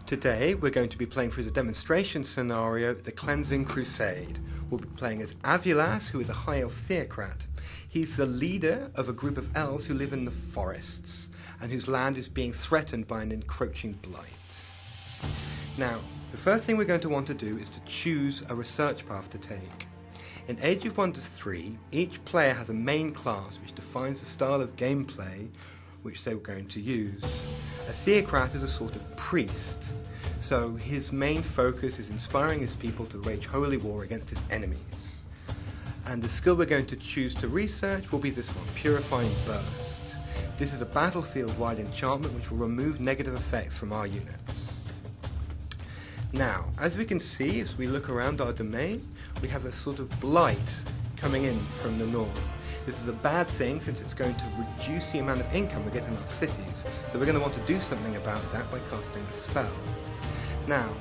Today we're going to be playing through the demonstration scenario, The Cleansing Crusade. We'll be playing as Avulas, who is a high elf theocrat. He's the leader of a group of elves who live in the forests, and whose land is being threatened by an encroaching blight. Now, the first thing we're going to want to do is to choose a research path to take. In Age of Wonders 3, each player has a main class which defines the style of gameplay which they were going to use. A theocrat is a sort of priest, so his main focus is inspiring his people to wage holy war against his enemies. And the skill we're going to choose to research will be this one, Purifying Burst. This is a battlefield-wide enchantment which will remove negative effects from our units. Now, as we can see, as we look around our domain, we have a sort of blight coming in from the north. This is a bad thing since it's going to reduce the amount of income we get in our cities, so we're going to want to do something about that by casting a spell. Now,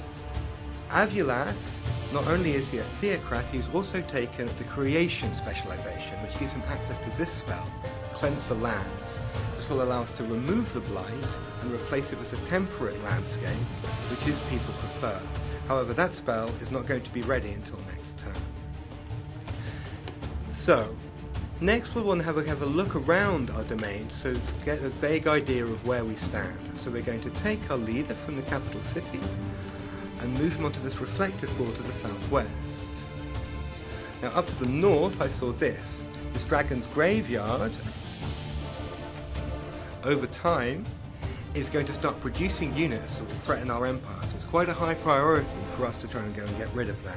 Avulas, not only is he a theocrat, he's also taken the creation specialization, which gives him access to this spell, Cleanse the Lands. This will allow us to remove the blight and replace it with a temperate landscape, which his people prefer. However, that spell is not going to be ready until next turn. So, next we'll want to have a look around our domain so to get a vague idea of where we stand. So we're going to take our leader from the capital city and move him onto this reflective board to the southwest. Now up to the north I saw this dragon's graveyard over time is going to start producing units that will threaten our empire. So it's quite a high priority for us to try and go and get rid of that.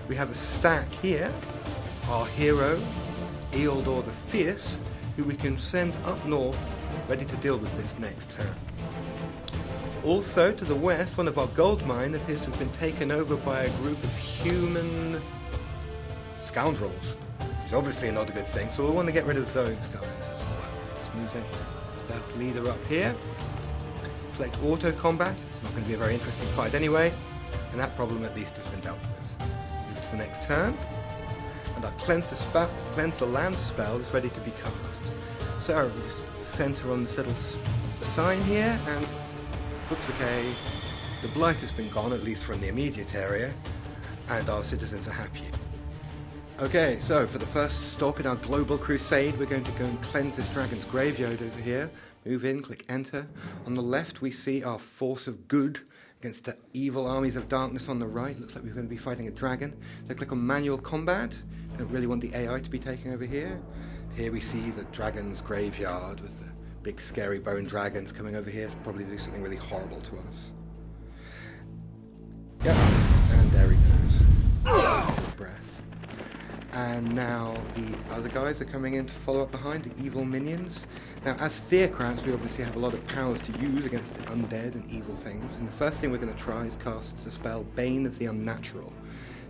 We have a stack here, our hero Ealdor the Fierce, who we can send up north, ready to deal with this next turn. Also, to the west, one of our gold mine appears to have been taken over by a group of human scoundrels. It's obviously not a good thing, so we'll want to get rid of those guys as well. Let's move that leader up here. Select auto combat. It's not going to be a very interesting fight anyway, and that problem at least has been dealt with. Move to the next turn. And our Cleanse the Land spell is ready to be cast. So, we center on this little sign here, and oops, okay, the blight has been gone, at least from the immediate area, and our citizens are happy. Okay, so for the first stop in our global crusade, we're going to go and cleanse this dragon's graveyard over here. Move in, click enter. On the left, we see our force of good against the evil armies of darkness on the right. Looks like we're going to be fighting a dragon. So click on manual combat. Don't really want the AI to be taken over here. Here we see the dragon's graveyard with the big scary bone dragons coming over here to probably do something really horrible to us. Yep, and there he goes. His breath. And now the other guys are coming in to follow up behind, the evil minions. Now, as theocrats, we obviously have a lot of powers to use against the undead and evil things. And the first thing we're going to try is cast the spell Bane of the Unnatural.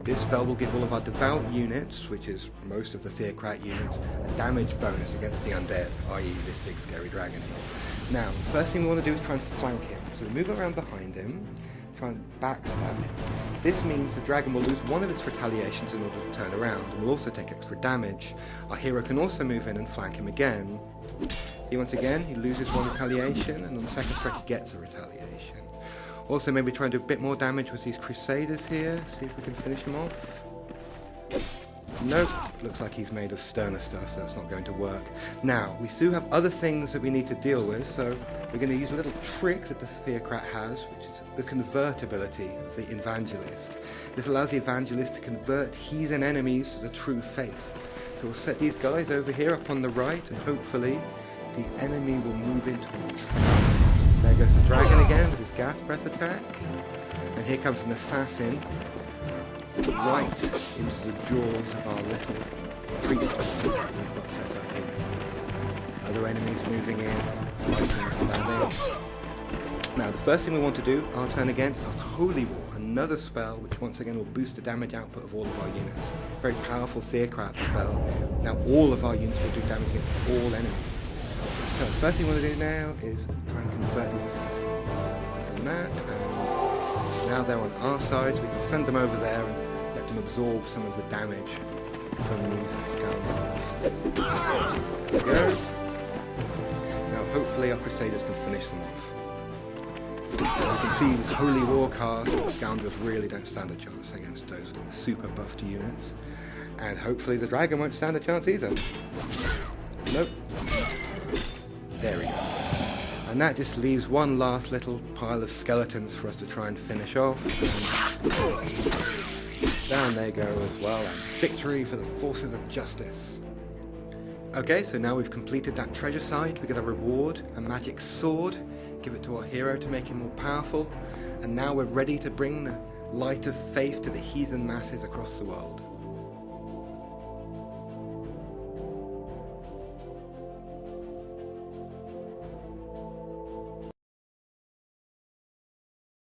This spell will give all of our devout units, which is most of the theocrat units, a damage bonus against the undead, i.e. this big scary dragon here. Now, the first thing we want to do is try and flank him. So we move around behind him, try and backstab him. This means the dragon will lose one of its retaliations in order to turn around, and will also take extra damage. Our hero can also move in and flank him again. Once again, he loses one retaliation, and on the second strike he gets a retaliation. Also, maybe try and do a bit more damage with these crusaders here, see if we can finish him off. Nope, looks like he's made of sterner stuff, so that's not going to work. Now, we do have other things that we need to deal with, so we're going to use a little trick that the theocrat has, which is the convertibility of the evangelist. This allows the evangelist to convert heathen enemies to the true faith. So we'll set these guys over here up on the right, and hopefully the enemy will move into us. There goes the dragon again with his gas breath attack. And here comes an assassin right into the jaws of our little priesthood we've got set up here. Other enemies moving in, fighting, standing. Now the first thing we want to do, our turn again, is our Holy War, another spell which once again will boost the damage output of all of our units. Very powerful theocrat spell. Now all of our units will do damage against all enemies. So the first thing we want to do now is try and convert these assassins. Click on that, and now they're on our side, so we can send them over there and let them absorb some of the damage from these scoundrels. There we go. Now hopefully our crusaders can finish them off. As you can see, these holy war casts, the scoundrels really don't stand a chance against those super buffed units. And hopefully the dragon won't stand a chance either. Nope. There we go. And that just leaves one last little pile of skeletons for us to try and finish off. And down they go as well. And victory for the forces of justice. Okay, so now we've completed that treasure side. We get a reward, a magic sword. Give it to our hero to make him more powerful. And now we're ready to bring the light of faith to the heathen masses across the world.